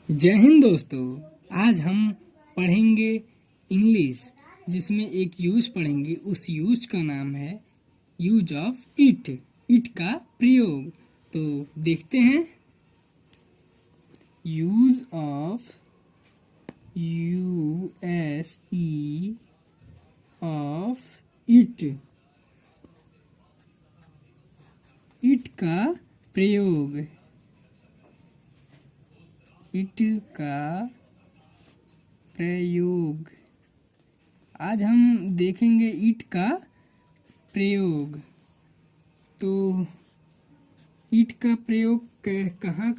जय हिंद दोस्तों। आज हम पढ़ेंगे इंग्लिश, जिसमें एक यूज पढ़ेंगे। उस यूज का नाम है यूज ऑफ इट। इट का प्रयोग। तो देखते हैं। Use of USE of it. It का प्रयोग। इट का प्रयोग। आज हम देखेंगे इट का प्रयोग। तो इट का प्रयोग कहाँ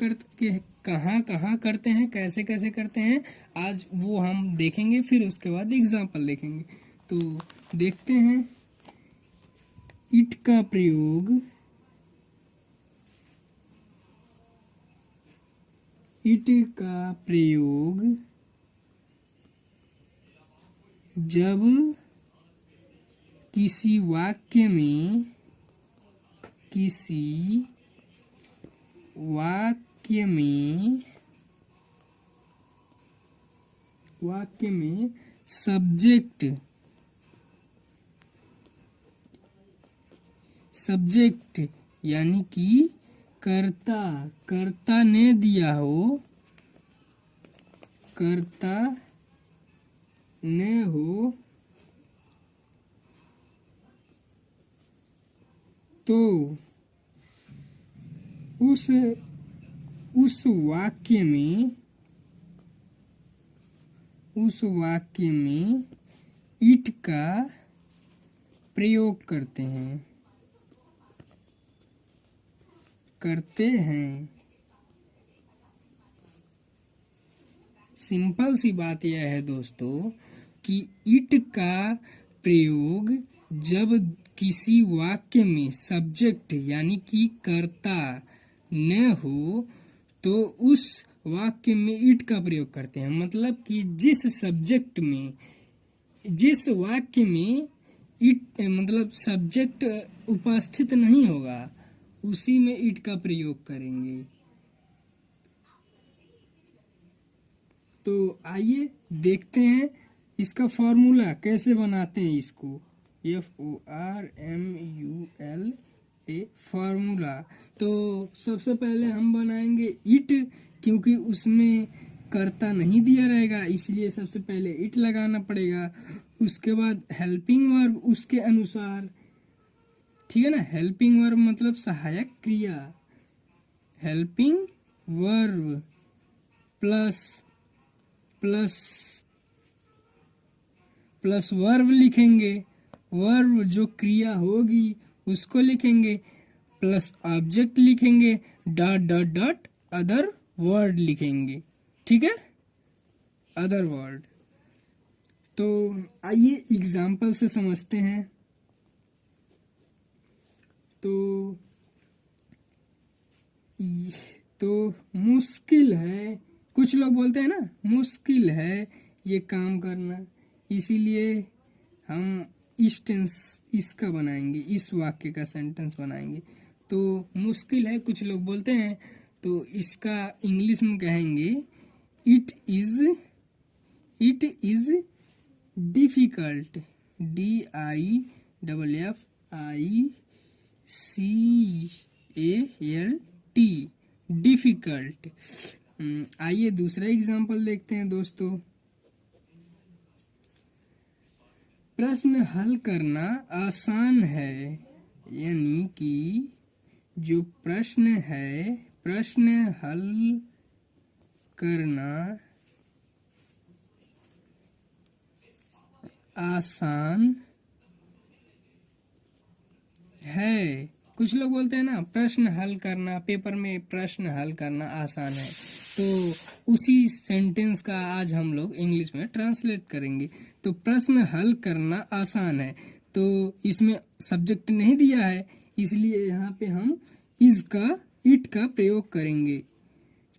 करते हैं, कैसे कैसे करते हैं, आज वो हम देखेंगे। फिर उसके बाद एग्जाम्पल देखेंगे। तो देखते हैं इट का प्रयोग। इट का प्रयोग जब किसी वाक्य में सब्जेक्ट यानी कि कर्ता ने दिया हो, तो उस वाक्य में इट का प्रयोग करते हैं। सिंपल सी बात यह है दोस्तों कि इट का प्रयोग जब किसी वाक्य में सब्जेक्ट यानी कि कर्ता न हो, तो उस वाक्य में इट का प्रयोग करते हैं। मतलब कि जिस वाक्य में इट मतलब सब्जेक्ट उपस्थित नहीं होगा, उसी में इट का प्रयोग करेंगे। तो आइए देखते हैं इसका फॉर्मूला कैसे बनाते हैं। इसको FORMULA फॉर्मूला। तो सबसे पहले हम बनाएंगे इट, क्योंकि उसमें कर्ता नहीं दिया रहेगा, इसलिए सबसे पहले इट लगाना पड़ेगा। उसके बाद हेल्पिंग वर्ब उसके अनुसार, ठीक है ना। हेल्पिंग वर्ब मतलब सहायक क्रिया। हेल्पिंग वर्ब प्लस वर्ब लिखेंगे। वर्ब जो क्रिया होगी उसको लिखेंगे, प्लस ऑब्जेक्ट लिखेंगे, dot dot dot other word लिखेंगे। ठीक है, अदर वर्ड। तो आइए एग्जाम्पल से समझते हैं। तो मुश्किल है, कुछ लोग बोलते हैं ना, मुश्किल है ये काम करना, इसीलिए हम इसका बनाएंगे, इस वाक्य का सेंटेंस बनाएंगे। तो मुश्किल है कुछ लोग बोलते हैं, तो इसका इंग्लिश में कहेंगे it is difficult. DIFFICALT, difficult. आइए दूसरा एग्जांपल देखते हैं दोस्तों। प्रश्न हल करना आसान है, यानी कि जो प्रश्न है, प्रश्न हल करना आसान है। कुछ लोग बोलते हैं ना, प्रश्न हल करना, पेपर में प्रश्न हल करना आसान है। तो उसी सेंटेंस का आज हम लोग इंग्लिश में ट्रांसलेट करेंगे। तो प्रश्न हल करना आसान है, तो इसमें सब्जेक्ट नहीं दिया है, इसलिए यहाँ पे हम इट का प्रयोग करेंगे।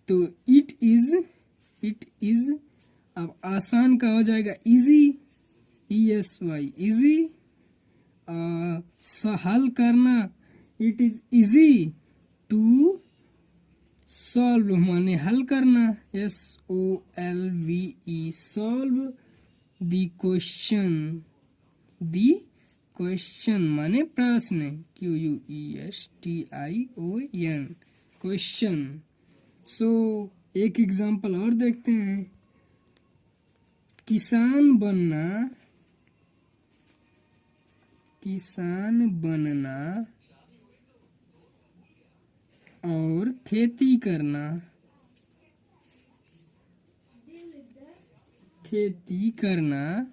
तो इट इज। अब आसान का हो जाएगा इजी, ESY, इजी। हल करना, it is easy to solve माने हल करना, SOLVE, solve the question, the question माने प्रश्न, QUESTION, क्वेश्चन। सो एक एग्जांपल और देखते हैं। किसान बनना, किसान बनना और खेती करना, खेती करना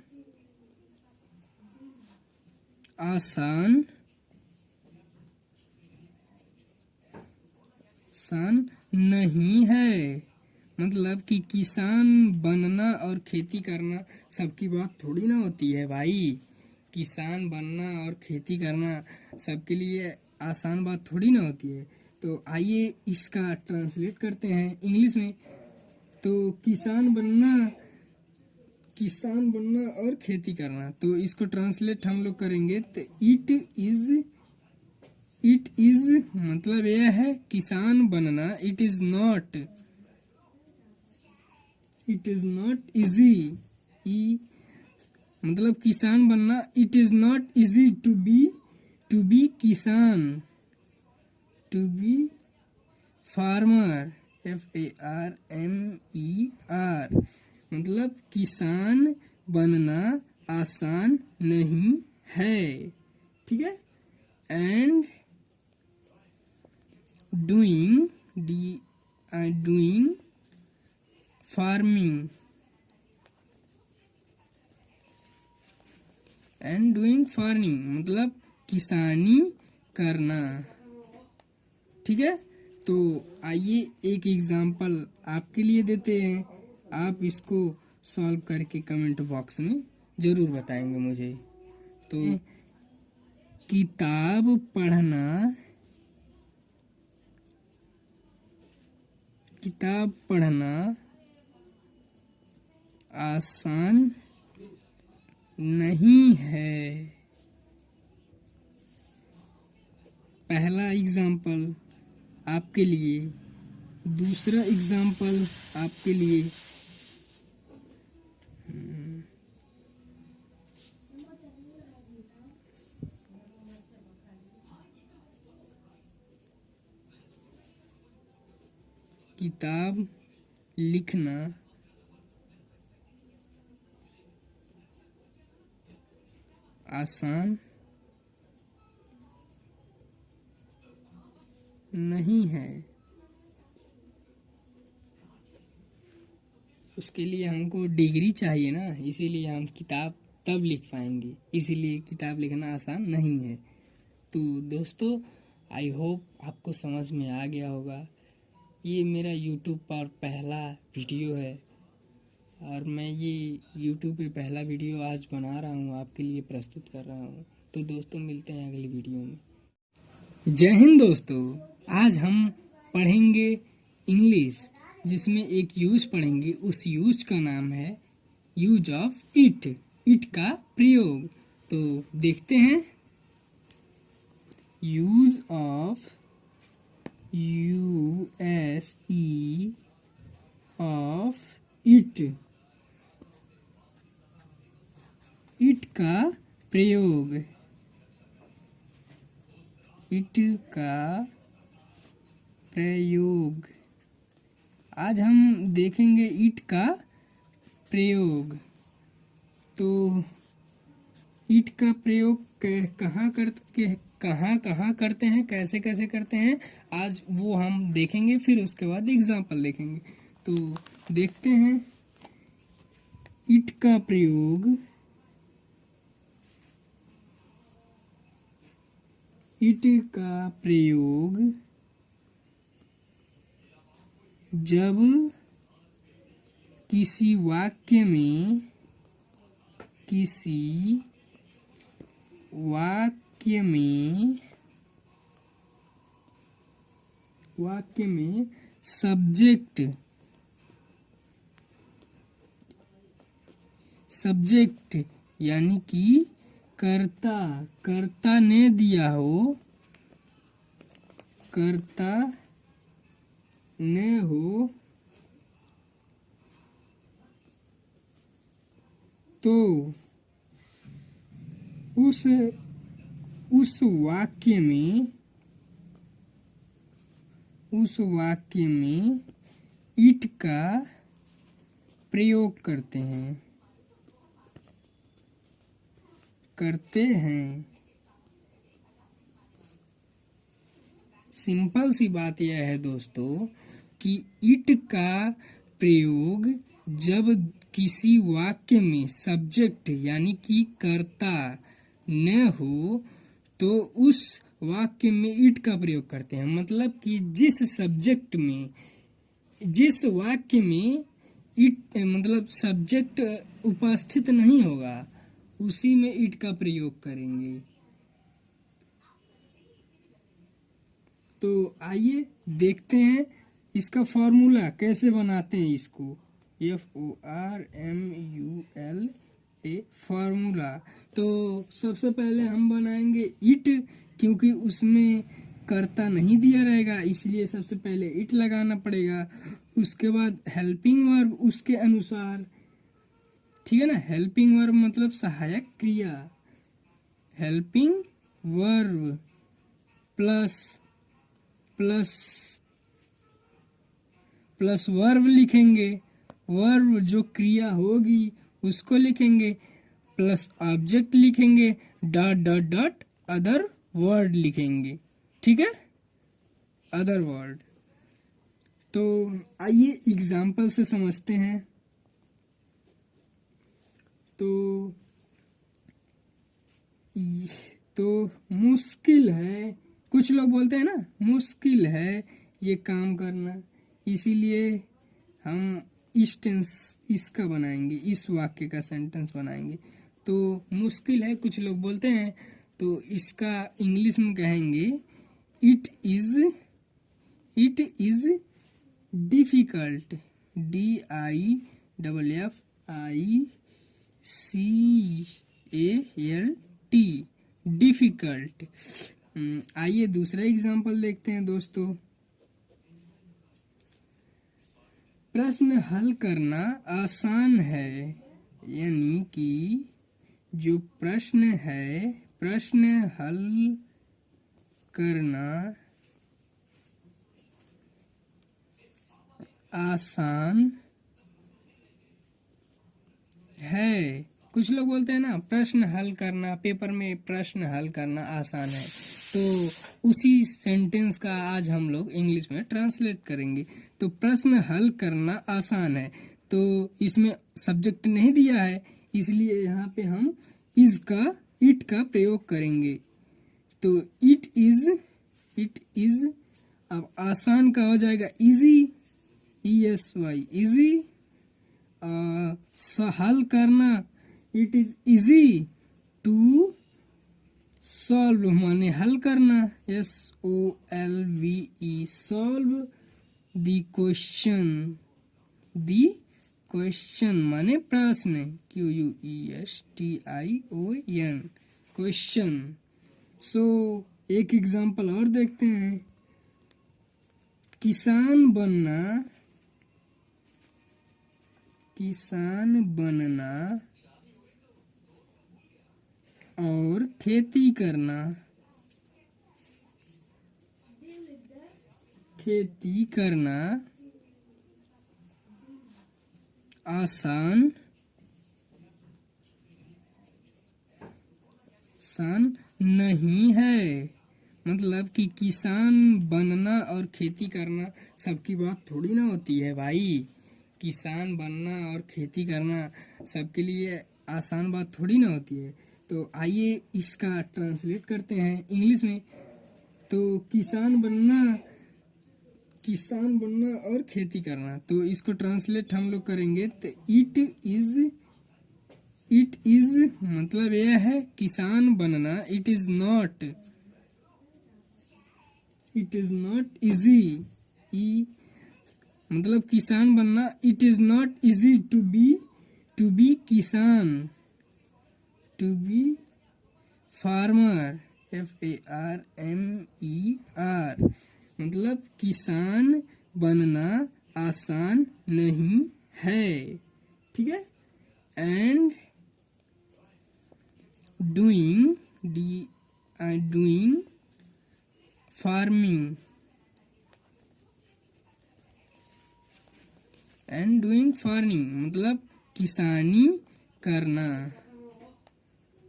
आसान नहीं है। मतलब कि किसान बनना और खेती करना सबकी बात थोड़ी ना होती है भाई। किसान बनना और खेती करना सबके लिए आसान बात थोड़ी ना होती है। तो आइए इसका ट्रांसलेट करते हैं इंग्लिश में। तो किसान बनना और खेती करना, तो इसको ट्रांसलेट हम लोग करेंगे तो इट इज मतलब यह है किसान बनना, इट इज नॉट इजी, मतलब किसान बनना it is not easy to be किसान, टू बी फार्मर, FARMER, मतलब किसान बनना आसान नहीं है, ठीक है। एंड डूइंग फार्मिंग, मतलब किसानी करना, ठीक है। तो आइए एक एग्जांपल आपके लिए देते हैं, आप इसको सॉल्व करके कमेंट बॉक्स में जरूर बताएंगे मुझे। तो किताब पढ़ना आसान नहीं है। पहला एग्जाम्पल आपके लिए, दूसरा एग्जाम्पल आपके लिए। किताब लिखना आसान नहीं है। उसके लिए हमको डिग्री चाहिए ना, इसीलिए हम किताब तब लिख पाएंगे, इसीलिए किताब लिखना आसान नहीं है। तो दोस्तों, आई होप आपको समझ में आ गया होगा। ये मेरा यूट्यूब पर पहला वीडियो है और मैं ये यूट्यूब पे पहला वीडियो आज बना रहा हूँ, आपके लिए प्रस्तुत कर रहा हूँ। तो दोस्तों, मिलते हैं अगली वीडियो में। जय हिंद दोस्तों। आज हम पढ़ेंगे इंग्लिश, जिसमें एक यूज पढ़ेंगे। उस यूज का नाम है यूज ऑफ इट का प्रयोग। तो देखते हैं। Use of USE of it का प्रयोग, इट का प्रयोग। आज हम देखेंगे इट का प्रयोग। तो इट का प्रयोग कहाँ करते हैं, कैसे करते हैं, आज वो हम देखेंगे। फिर उसके बाद एग्जाम्पल देखेंगे। तो देखते हैं इट का प्रयोग। इट का प्रयोग जब किसी वाक्य में सब्जेक्ट यानी कि कर्ता ने दिया हो, कर्ता न हो तो उस वाक्य में इट का प्रयोग करते हैं। सिंपल सी बात यह है दोस्तों कि इट का प्रयोग जब किसी वाक्य में सब्जेक्ट यानी कि कर्ता न हो तो उस वाक्य में इट का प्रयोग करते हैं। मतलब कि जिस वाक्य में इट मतलब सब्जेक्ट उपस्थित नहीं होगा उसी में इट का प्रयोग करेंगे। तो आइए देखते हैं इसका फॉर्मूला कैसे बनाते हैं। इसको FORMULA फॉर्मूला। तो सबसे पहले हम बनाएंगे इट, क्योंकि उसमें कर्ता नहीं दिया रहेगा इसलिए सबसे पहले इट लगाना पड़ेगा। उसके बाद हेल्पिंग वर्ब उसके अनुसार, ठीक है ना। हेल्पिंग वर्ब मतलब सहायक क्रिया। हेल्पिंग वर्ब प्लस वर्ब लिखेंगे। वर्ब जो क्रिया होगी उसको लिखेंगे, प्लस ऑब्जेक्ट लिखेंगे, dot dot dot other word लिखेंगे, ठीक है, अदर वर्ड। तो आइए एग्जाम्पल से समझते हैं। तो मुश्किल है, कुछ लोग बोलते हैं ना मुश्किल है ये काम करना, इसीलिए हम इसका बनाएंगे, इस वाक्य का सेंटेंस बनाएंगे। तो मुश्किल है कुछ लोग बोलते हैं तो इसका इंग्लिश में कहेंगे it is difficult, DIFFICALT, difficult. आइए दूसरा एग्जांपल देखते हैं दोस्तों। प्रश्न हल करना आसान है, यानी कि जो प्रश्न है, प्रश्न हल करना आसान है। कुछ लोग बोलते हैं ना प्रश्न हल करना, पेपर में प्रश्न हल करना आसान है, तो उसी सेंटेंस का आज हम लोग इंग्लिश में ट्रांसलेट करेंगे। तो प्रश्न हल करना आसान है, तो इसमें सब्जेक्ट नहीं दिया है इसलिए यहाँ पे हम इट का प्रयोग करेंगे। तो इट इज, अब आसान का हो जाएगा इजी, ESY इजी। हल करना it is easy to solve, माने हल करना, SOLVE सॉल्व द क्वेश्चन माने प्रश्न, QUESTION क्वेश्चन। सो एक एग्जांपल और देखते हैं। किसान बनना और खेती करना आसान नहीं है। मतलब कि किसान बनना और खेती करना सबकी बात थोड़ी ना होती है भाई। किसान बनना और खेती करना सबके लिए आसान बात थोड़ी ना होती है। तो आइए इसका ट्रांसलेट करते हैं इंग्लिश में। तो किसान बनना और खेती करना, तो इसको ट्रांसलेट हम लोग करेंगे तो इट इज मतलब यह है किसान बनना, इट इज नॉट इजी, मतलब किसान बनना it is not easy to be किसान, टू बी फार्मर, FARMER, मतलब किसान बनना आसान नहीं है, ठीक है। And doing doing farming and doing farming मतलब किसानी करना,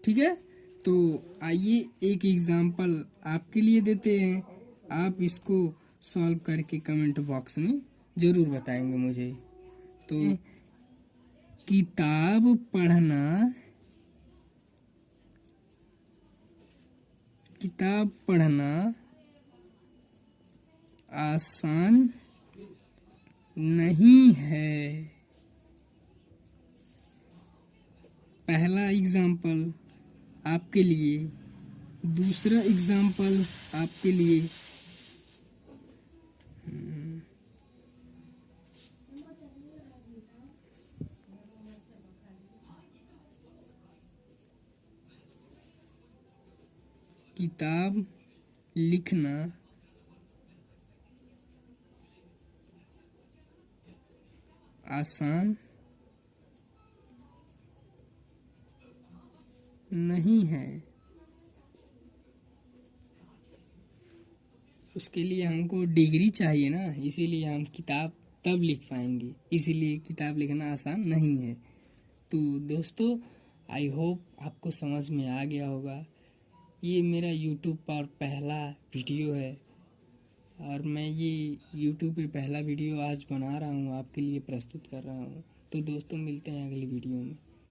ठीक है। तो आइए एक एग्जांपल आपके लिए देते हैं, आप इसको सॉल्व करके कमेंट बॉक्स में ज़रूर बताएंगे मुझे। तो किताब पढ़ना आसान नहीं है। पहला एग्जाम्पल आपके लिए, दूसरा एग्जाम्पल आपके लिए। किताब लिखना आसान नहीं है। उसके लिए हमको डिग्री चाहिए ना, इसीलिए हम किताब तब लिख पाएंगे, इसीलिए किताब लिखना आसान नहीं है। तो दोस्तों, आई होप आपको समझ में आ गया होगा। ये मेरा यूट्यूब पर पहला वीडियो है और मैं ये यूट्यूब पे पहला वीडियो आज बना रहा हूँ, आपके लिए प्रस्तुत कर रहा हूँ। तो दोस्तों, मिलते हैं अगली वीडियो में।